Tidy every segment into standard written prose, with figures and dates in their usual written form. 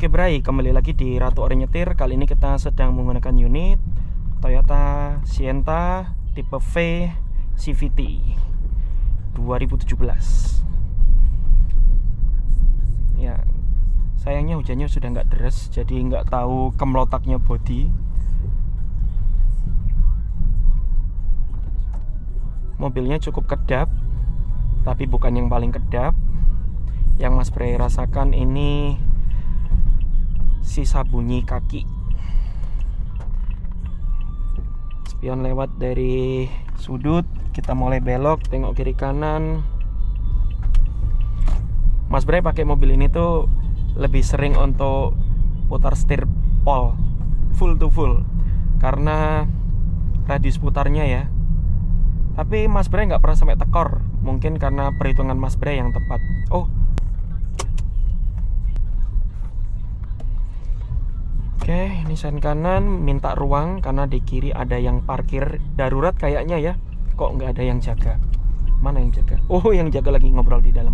Oke Bray, kembali lagi di Ratu Ori Nyetir. Kali ini kita sedang menggunakan unit Toyota Sienta tipe V CVT 2017. Ya, sayangnya hujannya sudah nggak deras, jadi nggak tahu kemelotaknya bodi. Mobilnya cukup kedap, tapi bukan yang paling kedap. Yang Mas Bray rasakan ini sisa bunyi kaki. Spion lewat dari sudut, kita mulai belok, tengok kiri kanan. Mas Bray pakai mobil ini tuh lebih sering untuk putar setir pole full to full karena radius putarnya ya. Tapi Mas Bray nggak pernah sampai tekor, mungkin karena perhitungan Mas Bray yang tepat. Oke, ini sen kanan minta ruang karena di kiri ada yang parkir darurat kayaknya ya. Kok nggak ada yang jaga? Mana yang jaga? Oh, yang jaga lagi ngobrol di dalam.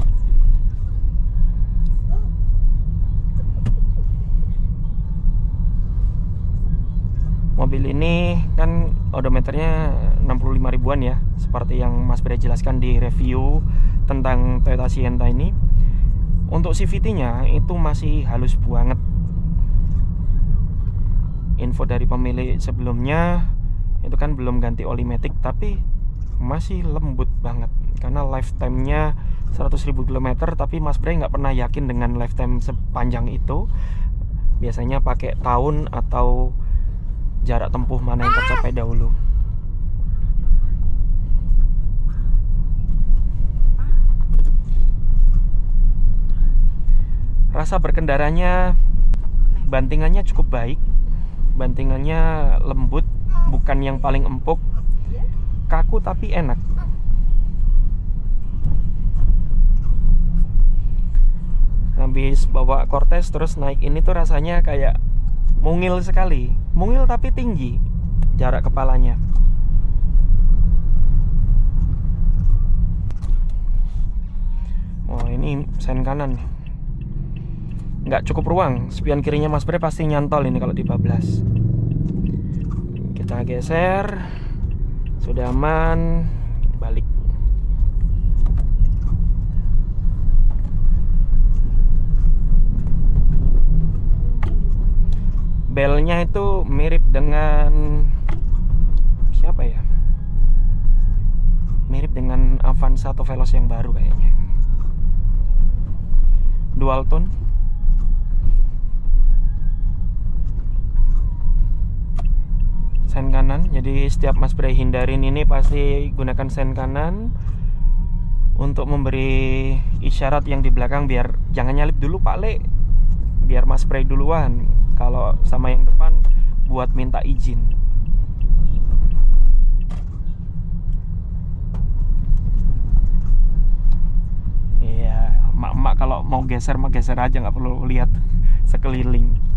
Mobil ini kan odometernya 65 ribuan ya, seperti yang Mas Bray jelaskan di review tentang Toyota Sienta ini. Untuk CVT-nya itu masih halus banget. Info dari pemilik sebelumnya itu kan belum ganti oli matic, tapi masih lembut banget karena lifetime-nya 100.000 km. Tapi Mas Bray nggak pernah yakin dengan lifetime sepanjang itu. Biasanya pakai tahun atau jarak tempuh mana yang tercapai dahulu. Rasa berkendaranya, bantingannya cukup baik. Bantingannya lembut, bukan yang paling empuk, kaku tapi enak. Habis bawa Cortez terus naik ini tuh rasanya kayak mungil sekali. Mungil tapi tinggi jarak kepalanya. Oh, ini sen kanan. Nggak cukup ruang, spion kirinya Mas Bray pasti nyantol ini kalau dibablas. Kita geser, sudah aman, balik. Belnya itu mirip dengan siapa ya? Mirip dengan Avanza atau Veloz yang baru kayaknya. Dual tone. Sen kanan, jadi setiap Mas Bray hindarin ini pasti gunakan sen kanan untuk memberi isyarat yang di belakang biar jangan nyalip dulu Pak Le, biar Mas Bray duluan. Kalau sama yang depan buat minta izin. Iya, emak-emak kalau mau geser mah geser aja, nggak perlu lihat sekeliling.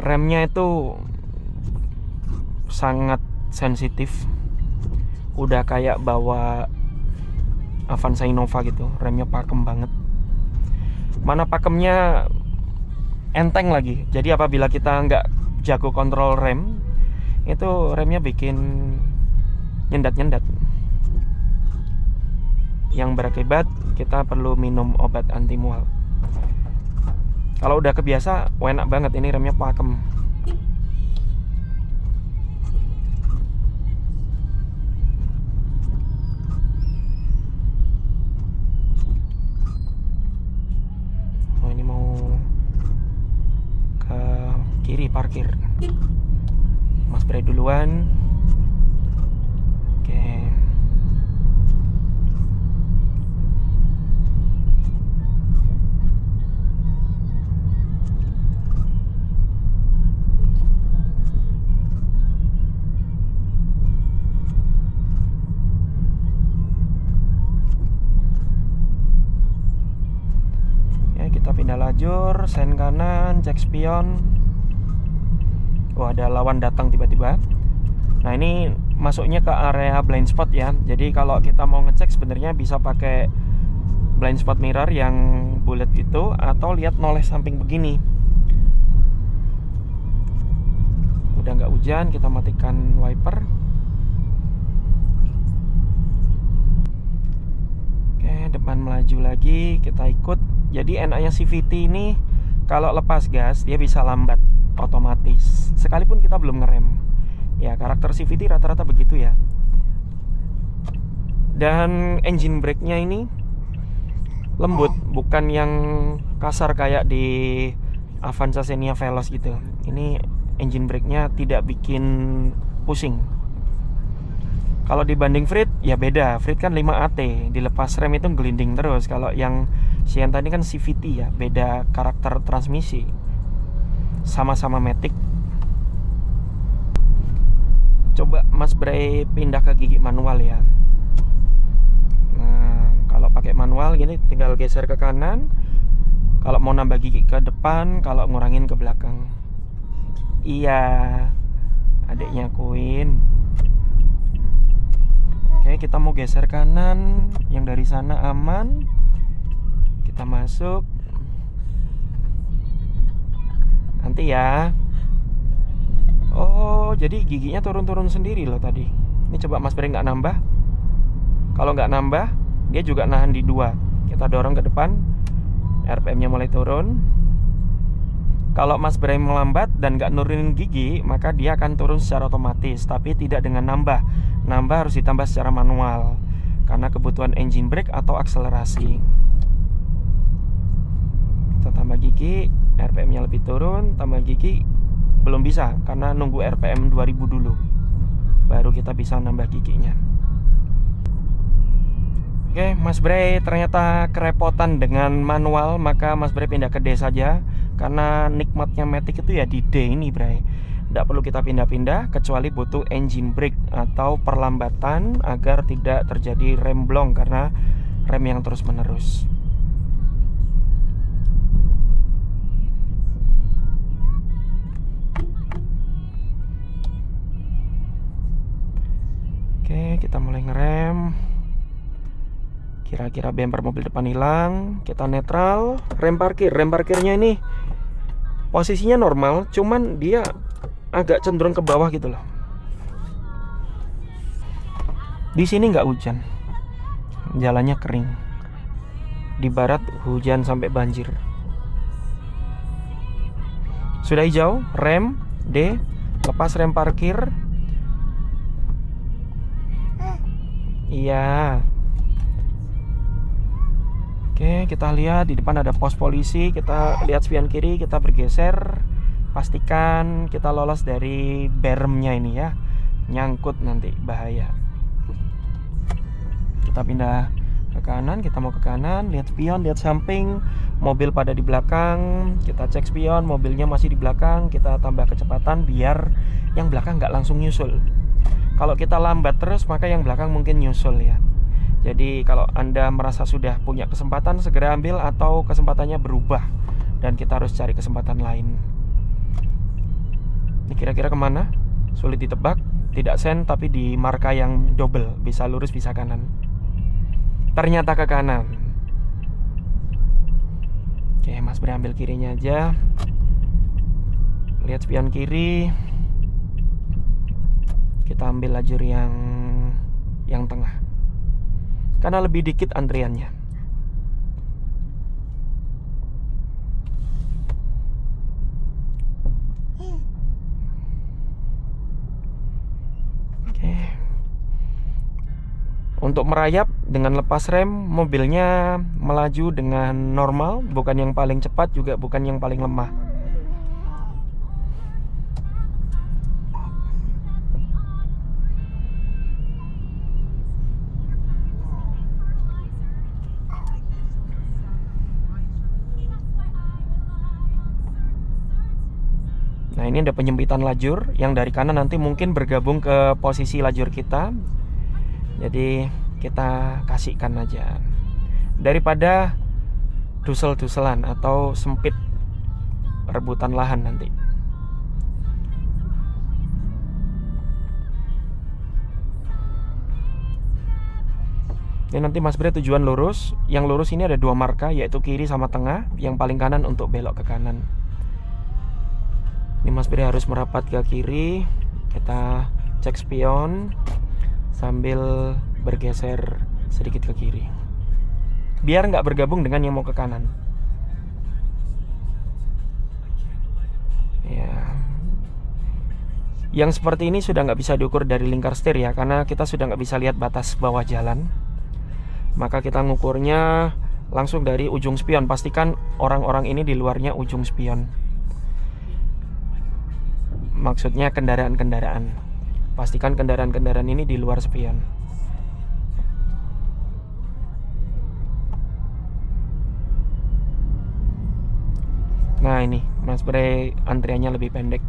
Remnya itu sangat sensitif, udah kayak bawa Avanza Innova gitu. Remnya pakem banget, mana pakemnya enteng lagi. Jadi apabila kita nggak jago kontrol rem, itu remnya bikin nyendat-nyendat, yang berakibat kita perlu minum obat anti mual. Kalau udah kebiasa, enak banget, ini remnya pakem. Oh, ini mau ke kiri parkir. Mas Bray duluan. Oke. Pindah lajur, sen kanan, cek spion. Oh, ada lawan datang tiba-tiba. Nah, ini masuknya ke area blind spot ya. Jadi kalau kita mau ngecek sebenarnya bisa pakai blind spot mirror yang bulat itu, atau lihat noleh samping begini. Udah nggak hujan, kita matikan wiper. Oke, depan melaju lagi, kita ikut. Jadi enaknya CVT ini kalau lepas gas dia bisa lambat otomatis, sekalipun kita belum ngerem. Ya, karakter CVT rata-rata begitu ya. Dan engine brake-nya ini lembut, bukan yang kasar kayak di Avanza Xenia Veloz gitu. Ini engine brake-nya tidak bikin pusing. Kalau dibanding Freed, ya beda. Freed kan 5AT, dilepas rem itu gelinding terus. Kalau yang Sienta ini kan CVT ya, beda karakter transmisi. Sama-sama matic. Coba Mas Bray pindah ke gigi manual ya. Nah, kalau pakai manual gini tinggal geser ke kanan. Kalau mau nambah gigi ke depan, kalau ngurangin ke belakang. Iya, adiknya Queen. Oke, kita mau geser kanan. Yang dari sana aman. Kita masuk. Nanti ya. Oh, jadi giginya turun-turun sendiri loh tadi. Ini coba Mas Bray nggak nambah. Kalau nggak nambah, dia juga nahan di 2. Kita dorong ke depan. RPM-nya mulai turun. Kalau Mas Bray melambat dan nggak nurunin gigi, maka dia akan turun secara otomatis, tapi tidak dengan nambah. Nambah harus ditambah secara manual karena kebutuhan engine brake atau akselerasi. Kita tambah gigi, RPM-nya lebih turun. Tambah gigi belum bisa karena nunggu RPM 2000 dulu, baru kita bisa nambah giginya. Oke, Mas Bray ternyata kerepotan dengan manual, maka Mas Bray pindah ke D saja. Karena nikmatnya matic itu ya di D ini, Bray. Tidak perlu kita pindah-pindah kecuali butuh engine brake atau perlambatan agar tidak terjadi rem blong karena rem yang terus-menerus. Oke, kita mulai ngerem. Kira-kira bumper mobil depan hilang. Kita netral. Rem parkir. Rem parkirnya ini posisinya normal, cuman dia agak cenderung ke bawah gitu loh. Di sini nggak hujan, jalannya kering. Di barat hujan sampai banjir. Sudah hijau, rem D, lepas rem parkir. Iya. Oke, kita lihat di depan ada pos polisi. Kita lihat spion kiri, kita bergeser. Pastikan kita lolos dari bermnya ini ya. Nyangkut nanti, bahaya. Kita pindah ke kanan, kita mau ke kanan. Lihat spion, lihat samping. Mobil pada di belakang. Kita cek spion, mobilnya masih di belakang. Kita tambah kecepatan biar yang belakang nggak langsung nyusul. Kalau kita lambat terus, maka yang belakang mungkin nyusul ya. Jadi kalau Anda merasa sudah punya kesempatan, segera ambil atau kesempatannya berubah dan kita harus cari kesempatan lain. Ini kira-kira kemana? Sulit ditebak. Tidak sen tapi di marka yang double, bisa lurus bisa kanan. Ternyata ke kanan. Oke, Mas Bray ambil kirinya aja. Lihat spion kiri. Kita ambil lajur yang tengah karena lebih dikit antriannya. Oke. Untuk merayap dengan lepas rem, mobilnya melaju dengan normal, bukan yang paling cepat juga bukan yang paling lemah. Nah, ini ada penyempitan lajur yang dari kanan nanti mungkin bergabung ke posisi lajur kita. Jadi kita kasihkan aja daripada dusel-duselan atau sempit rebutan lahan nanti. Ini nanti Mas Bre tujuan lurus. Yang lurus ini ada 2 marka, yaitu kiri sama tengah. Yang paling kanan untuk belok ke kanan. Ini Mas Bre harus merapat ke kiri. Kita cek spion sambil bergeser sedikit ke kiri, biar nggak bergabung dengan yang mau ke kanan. Ya, yang seperti ini sudah nggak bisa diukur dari lingkar setir ya, karena kita sudah nggak bisa lihat batas bawah jalan. Maka kita ngukurnya langsung dari ujung spion. Pastikan orang-orang ini di luarnya ujung spion. Maksudnya kendaraan-kendaraan. Pastikan kendaraan-kendaraan ini di luar spion. Nah ini Mas Bre antriannya lebih pendek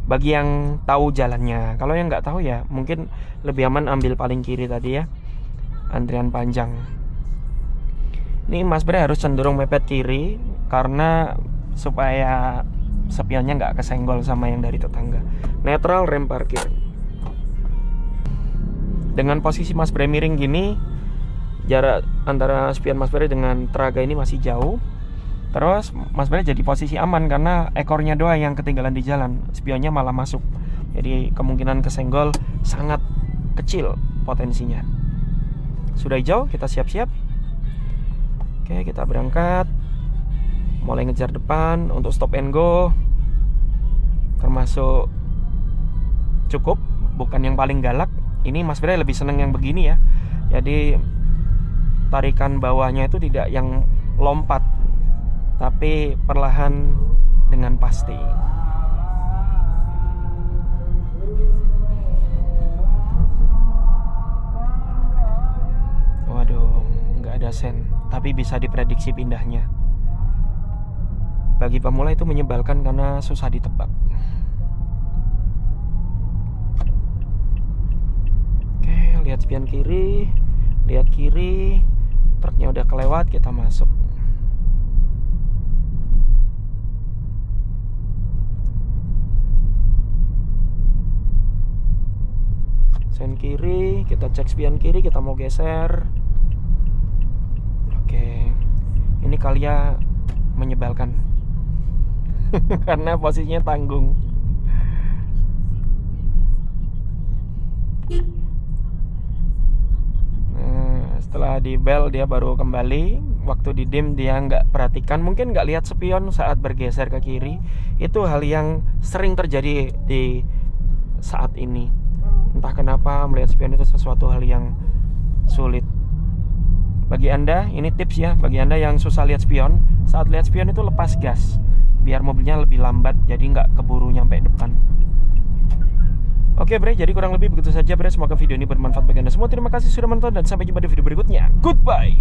bagi yang tahu jalannya. Kalau yang nggak tahu ya mungkin lebih aman ambil paling kiri tadi ya, antrian panjang. Ini Mas Bre harus cenderung mepet kiri karena supaya spionnya nggak kesenggol sama yang dari tetangga. Netral, rem parkir. Dengan posisi Mas Bre miring gini, jarak antara spion Mas Bre dengan teraga ini masih jauh. Terus Mas Bre jadi posisi aman karena ekornya doang yang ketinggalan di jalan, spionnya malah masuk. Jadi kemungkinan kesenggol sangat kecil potensinya. Sudah hijau, kita siap-siap. Oke, kita berangkat. Mulai ngejar depan untuk stop and go. Termasuk cukup, bukan yang paling galak. Ini Mas Bre lebih seneng yang begini ya. Jadi tarikan bawahnya itu tidak yang lompat, tapi perlahan dengan pasti. Waduh, nggak ada sen, tapi bisa diprediksi pindahnya. Bagi pemula itu menyebalkan karena susah ditebak. Oke, lihat spion kiri, lihat kiri, truknya udah kelewat, kita masuk. Sen kiri, kita cek spion kiri, kita mau geser. Oke, ini Kalia menyebalkan karena posisinya tanggung. Nah, setelah di bel dia baru kembali. Waktu di dim dia nggak perhatikan, mungkin nggak lihat spion saat bergeser ke kiri. Itu hal yang sering terjadi di saat ini. Entah kenapa melihat spion itu sesuatu hal yang sulit. Bagi Anda, ini tips ya, bagi Anda yang susah lihat spion, saat lihat spion itu lepas gas, biar mobilnya lebih lambat, jadi nggak keburu nyampe depan. Oke Bre, jadi kurang lebih begitu saja Bre. Semoga video ini bermanfaat bagi Anda semua. Terima kasih sudah menonton dan sampai jumpa di video berikutnya. Goodbye.